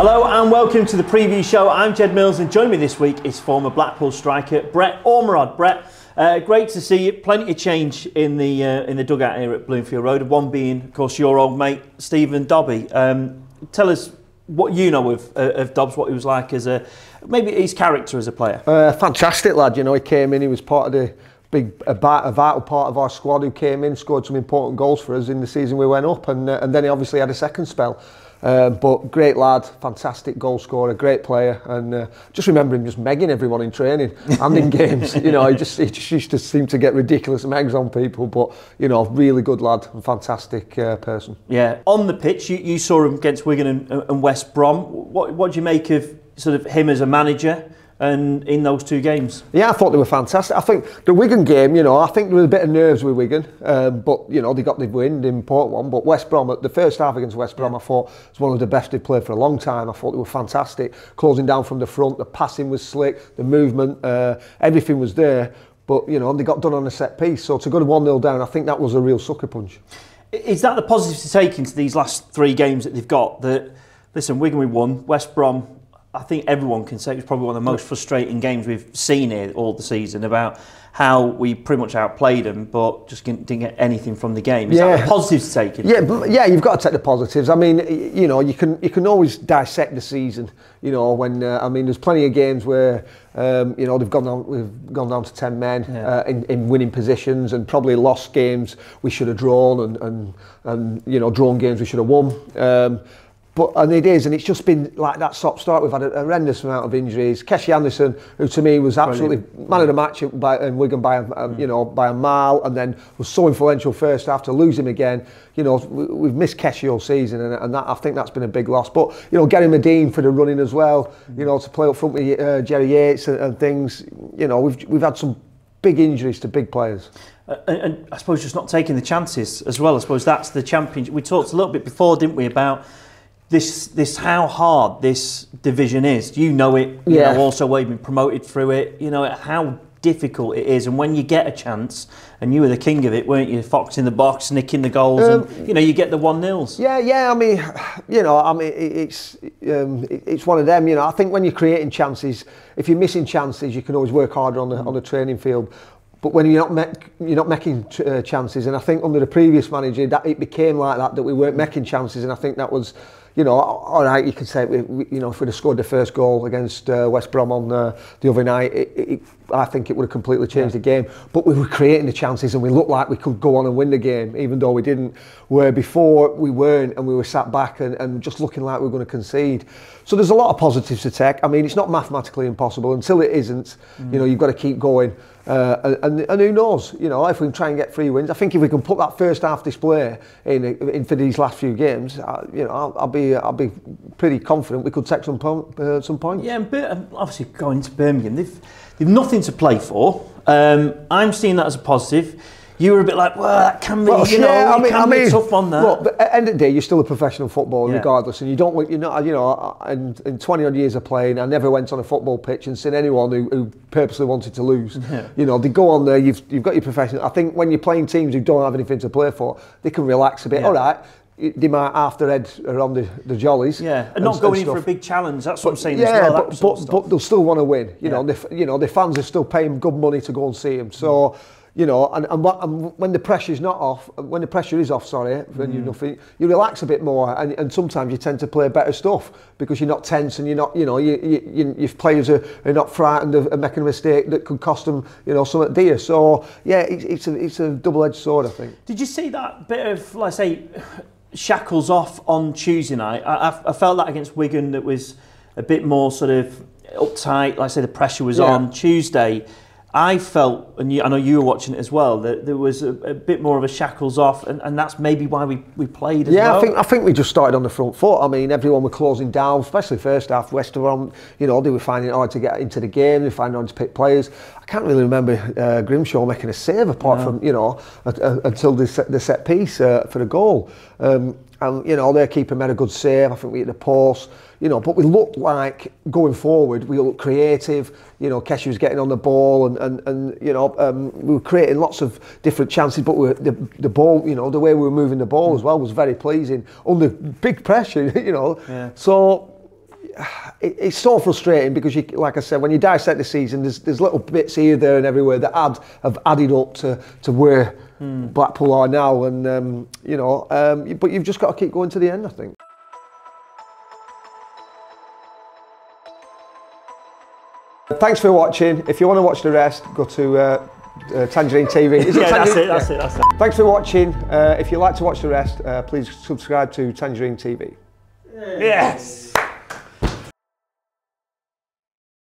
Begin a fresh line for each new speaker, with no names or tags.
Hello and welcome to the preview show. I'm Jed Mills and joining me this week is former Blackpool striker Brett Ormerod. Brett, great to see you. Plenty of change in the dugout here at Bloomfield Road. One being, of course, your old mate Stephen Dobby. Tell us what you know of Dobbs, what he was like as maybe his character as a player.
Fantastic lad. You know, he came in. He was part of the a vital part of our squad who came in, scored some important goals for us in the season we went up, and then he obviously had a second spell. But great lad, fantastic goal scorer, great player, and just remember him just megging everyone in training and in games. You know, he just used to seem to get ridiculous megs on people, but you know, really good lad and fantastic person.
Yeah, on the pitch, you saw him against Wigan and West Brom. What do you make of sort of him as a manager? And in those two games? Yeah,
I thought they were fantastic. I think the Wigan game, you know, I think there was a bit of nerves with Wigan, but, you know, they got the win, the important one. But West Brom, the first half against West Brom, I thought was one of the best they've played for a long time. I thought they were fantastic. Closing down from the front, the passing was slick, the movement, everything was there. But, you know, they got done on a set piece. So to go to 1-0 down, I think that was a real sucker punch.
Is that the positive to take into these last three games that they've got? That, listen, Wigan we won, West Brom, I think everyone can say it was probably one of the most frustrating games we've seen here all the season, about how we pretty much outplayed them but just didn't get anything from the game. Is that the positives to take?
Yeah, you've got to take the positives. I mean, you know, you can always dissect the season. You know, when I mean, there's plenty of games where you know, we've gone down to 10 men in winning positions, and probably lost games we should have drawn, and you know, drawn games we should have won. And it's just been like that stop-start. We've had a horrendous amount of injuries. Keshi Anderson, who to me was absolutely man of the match in Wigan by a mile, and then was so influential first half. To lose him again, you know, we've missed Keshi all season, and that, I think that's been a big loss. But you know, Gary Medine for the running as well. You know, to play up front with Jerry Yates and things. You know, we've had some big injuries to big players.
And I suppose just not taking the chances as well. I suppose that's the championship. We talked a little bit before, didn't we, about this how hard this division is. You know it, you know, also where you've been promoted through it, you know how difficult it is. And when you get a chance, and you were the king of it, weren't you? Fox in the box, nicking the goals, and you know, you get the 1-0s.
Yeah. I mean, you know, it's one of them. You know, I think when you're creating chances, if you're missing chances, you can always work harder on the training field. But when you're not making chances, and I think under the previous manager, that it became like that we weren't making chances, and I think that was, you know, all right, you could say, you know, if we'd have scored the first goal against West Brom on the other night, I think it would have completely changed the game. But we were creating the chances, and we looked like we could go on and win the game, even though we didn't. Where before we weren't, and we were sat back and just looking like we were going to concede. So there's a lot of positives to take. I mean, it's not mathematically impossible. Until it isn't, you know, you've got to keep going. And who knows, you know, if we can try and get 3 wins. I think if we can put that first half display in for these last few games, you know, I'll be pretty confident we could take some points.
Yeah, and obviously going to Birmingham, they've nothing to play for. I'm seeing that as a positive. You were a bit like, well, that can be, you know, it can be a tough one there.
Look, at the end of the day, you're still a professional footballer regardless, and you're not, you know, in 20 odd years of playing, I never went on a football pitch and seen anyone who purposely wanted to lose. You know, they go on there, you've got your professional. I think when you're playing teams who don't have anything to play for, they can relax a bit. All right, they might half their head around the jollies.
Yeah, and not going in for a big challenge. That's what I'm saying. Yeah,
but they'll still want to win. You know, the fans are still paying good money to go and see them. So. You know, and when the pressure's not off, when the pressure is off, when you're nothing, you relax a bit more, and sometimes you tend to play better stuff because you're not tense, and you're not, you know, your players are not frightened of making a mistake that could cost them, you know, something dear. So yeah, it's a double-edged sword, I think.
Did you see that bit of, let's say, shackles off on Tuesday night? I felt that against Wigan, that was a bit more sort of uptight. Like I say, the pressure was on. Tuesday, I felt, and I know you were watching it as well, that there was a bit more of a shackles off, and that's maybe why we played as well.
Yeah, I think we just started on the front foot. I mean, everyone were closing down, especially first half. West Brom, you know, they were finding it hard to get into the game. They were finding it hard to pick players. I can't really remember Grimshaw making a save apart from, you know, until the set piece for the goal. And you know, their keeper made a good save. I think we hit the post. You know, but we looked like going forward, we looked creative. You know, Keshi was getting on the ball, and you know, we were creating lots of different chances. But the ball, you know, the way we were moving the ball as well was very pleasing under big pressure. You know, so it's so frustrating because, like I said, when you dissect the season, there's little bits here, there, and everywhere that have added up to where Blackpool are now, and you know, but you've just got to keep going to the end, I think. Thanks for watching. If you want to watch the rest, go to Tangerine TV.
That's it.
Thanks for watching. If you'd like to watch the rest, please subscribe to Tangerine TV.
Yes.